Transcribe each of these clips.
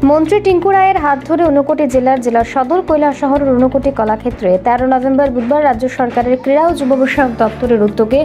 মন্ত্রী টিঙ্কু রায়ের হাত ধরে ঊনকোটি জেলার সদর কৈলাসহরের ঊনকোটি কলাক্ষেত্রে 13 নভেম্বর বুধবার রাজ্য সরকারের ক্রীড়া ও যুব বিষয়ক দপ্তরের উদ্যোগে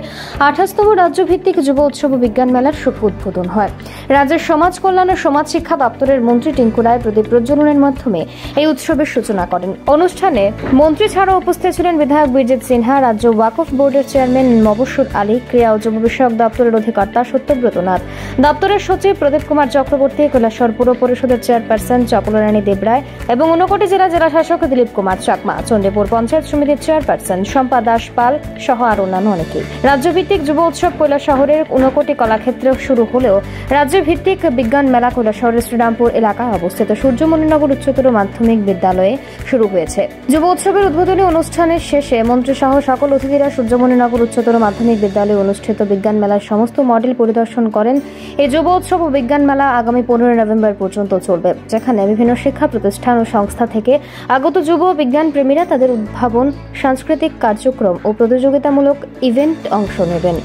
28তম রাজ্যভিত্তিক যুব উৎসব ও বিজ্ঞান মেলার শুভ উদ্বোধন হয়। রাজ্যের সমাজ কল্যাণ ও সমাজ শিক্ষা দপ্তরের মন্ত্রী টিঙ্কু রায় প্রদীপ প্রজ্বলনের মাধ্যমে এই উৎসবের সূচনা করেন। অনুষ্ঠানে মন্ত্রী ছাড়াও উপস্থিত ছিলেন বিধায়ক বীরজিৎ সিনহা, রাজ্য ওয়াকফ বোর্ডের চেয়ারম্যান মবসুর আলী, ক্রীড়া ও যুব বিষয়ক দপ্তরের অধিকর্তা সত্যব্রত নাথ, দপ্তরের সচিব প্রদীপ কুমার চক্রবর্তী, কৈলাসহর পুর পরিষদের চেয়ারপারসন চপলরানী দেবরায় এবং ঊনকোটি জেলা শাসক দিলীপ কুমার চাকমা, চণ্ডীপুর পঞ্চায়েত সমিতির চেয়ারপারসন শম্পা দাস পাল সহ আর অন্যান্য অনেকেই। রাজ্যভিত্তিক যুব উৎসব কৈলাসহরের ঊনকোটি কলাক্ষেত্রে শুরু হলেও রাজ্যভিত্তিক বিজ্ঞান মেলা কৈলাসহরের শ্রীরামপুর এলাকায় অবস্থিত সূর্যমণিনগর উচ্চতর মাধ্যমিক বিদ্যালয়ে শুরু হয়েছে। যুব উৎসবের উদ্বোধনী অনুষ্ঠানের শেষে মন্ত্রী সহ সকল অতিথিরা সূর্যমণিনগর উচ্চতর মাধ্যমিক বিদ্যালয়ে অনুষ্ঠিত বিজ্ঞান মেলার সমস্ত মডেল পরিদর্শন করেন। এই যুব উৎসব ও বিজ্ঞান মেলা আগামী 15 নভেম্বর পর্যন্ত চলবে, যেখানে বিভিন্ন শিক্ষা প্রতিষ্ঠান ও সংস্থা থেকে আগত যুব বিজ্ঞান প্রেমীরা তাদের উদ্ভাবন, সাংস্কৃতিক কার্যক্রম ও প্রতিযোগিতামূলক ইভেন্ট অংশ নেবেন।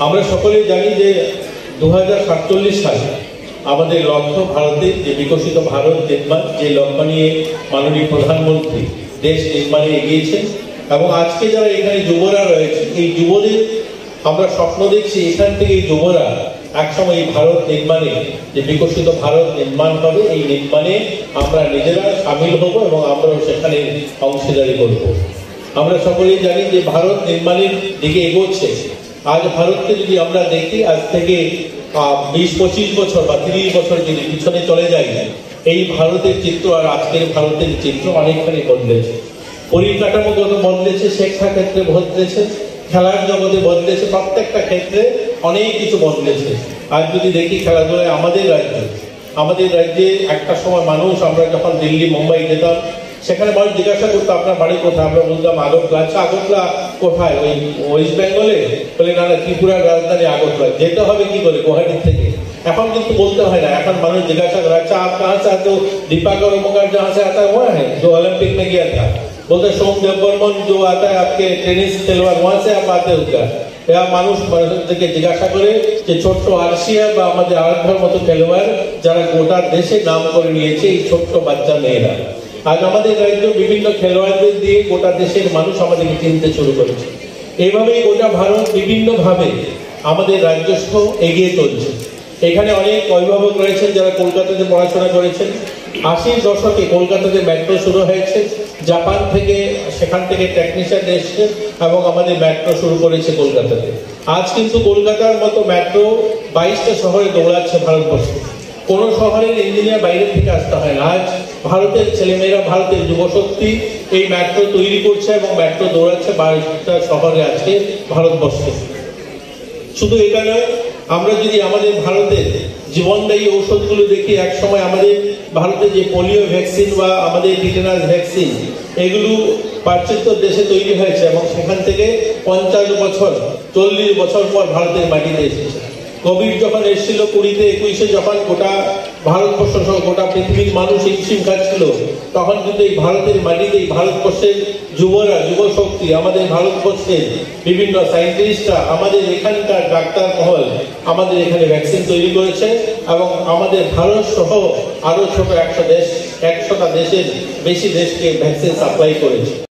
আমরা সকলেই জানি যে 2047 সালে আমাদের লক্ষ্য ভারতের যে বিকশিত ভারত নির্মাণ, যে লক্ষ্য নিয়ে মাননীয় প্রধানমন্ত্রী দেশ নির্মাণে এগিয়েছেন, এবং আজকে যারা এখানে যুবরা রয়েছে, এই যুবদের আমরা স্বপ্ন দেখছি এখান থেকে এই যুবরা একসময় এই ভারত নির্মাণে, যে বিকশিত ভারত নির্মাণ হবে, এই নির্মাণে আমরা নিজেরা সামিল হব এবং আমরাও সেখানে অংশীদারি করব। আমরা সকলেই জানি যে ভারত নির্মাণের দিকে এগোচ্ছে। আজ ভারতকে যদি আমরা দেখি, আজ থেকে 20-25 বছর বা 30 বছর যদি পিছনে চলে যাই, এই ভারতের চিত্র আর আজকের ভারতের চিত্র অনেকখানি বদলেছে। পরিকাঠামোগত বদলেছে, শিক্ষা ক্ষেত্রে বদলেছে, খেলার জগতে বদলেছে, প্রত্যেকটা ক্ষেত্রে অনেক কিছু বদলেছে। আজ যদি দেখি খেলাধুলায় আমাদের রাজ্যে একটা সময় মানুষ, আমরা যখন দিল্লি মুম্বাই যেতাম, সেখানে মানুষ জিজ্ঞাসা করতো আপনার বাড়ি কোথায়, আমরা বলতাম আগরতলা। আচ্ছা আগরতলা কোথায়? ওই ওয়েস্ট বেঙ্গলে? বলে না, ত্রিপুরার রাজধানী আগরতলা। যেতে হবে কি করে? গুয়াহাটি থেকে। এখন কিন্তু বলতে হয় না, এখন মানুষ জিজ্ঞাসা করে আচ্ছা आप कहाँ से आते हो? दीपाकर उमकर जहाँ से आता है वहाँ है जो ओलंपिक में गया था। बोलते सोम देवबर्मन जो आता है आपके टेनिस खेलवाड़, वहाँ से आप आते हो क्या? মানুষ থেকে জিজ্ঞাসা করে যে ছোট্ট আর্শিয়া বা আমাদের আরাধ্যার মতো খেলোয়াড় যারা গোটা দেশে নাম করে নিয়েছে, এই ছোট্ট বাচ্চা মেয়েরা। আজ আমাদের রাজ্য বিভিন্ন খেলোয়াড়দের দিয়ে গোটা দেশের মানুষ আমাদেরকে চিনতে শুরু করেছে। এইভাবেই গোটা ভারত বিভিন্নভাবে আমাদের রাজ্যস্থ এগিয়ে চলছে। এখানে অনেক অভিভাবক রয়েছেন যারা কলকাতাতে পড়াশোনা করেছেন। 80 দশকে কলকাতাতে মেট্রো শুরু হয়েছে, জাপান থেকে, সেখান থেকে টেকনিশিয়ান এসছে এবং আমাদের মেট্রো শুরু করেছে কলকাতাতে। আজ কিন্তু কলকাতার মতো মেট্রো 22টা শহরে দৌড়াচ্ছে ভারতবর্ষে। কোন শহরের ইঞ্জিনিয়ার বাইরে থেকে আসতে হয় না। আজ ভারতের ছেলেমেয়েরা, ভারতের যুবশক্তি এই মেট্রো তৈরি করছে এবং মেট্রো দৌড়াচ্ছে 22টা শহরে আছে ভারতবর্ষে। শুধু এটা নয়, আমরা যদি আমাদের ভারতের জীবনদায়ী ঔষধগুলো দেখি, এক সময় আমাদের ভারতে যে পোলিও ভ্যাকসিন বা আমাদের টিটেনাস ভ্যাকসিন, এগুলো পাশ্চাত্য দেশে তৈরি হয়েছে এবং সেখান থেকে 50 বছর 40 বছর পর ভারতের মাটিতে এসেছে। কোভিড যখন এসেছিল 20-21-এ, যখন গোটা ভারতবর্ষ সহ গোটা পৃথিবীর মানুষ হিমশিম খাচ্ছিল, তখন কিন্তু এই ভারতের মাটিতে, এই ভারতবর্ষের যুবরা, যুবশক্তি, আমাদের ভারতবর্ষের বিভিন্ন সায়েন্টিস্টরা, আমাদের এখানকার ডাক্তার মহল আমাদের এখানে ভ্যাকসিন তৈরি করেছে এবং আমাদের ভারত সহ আরো ছোট 100টা দেশের বেশি দেশকে ভ্যাকসিন সাপ্লাই করেছে।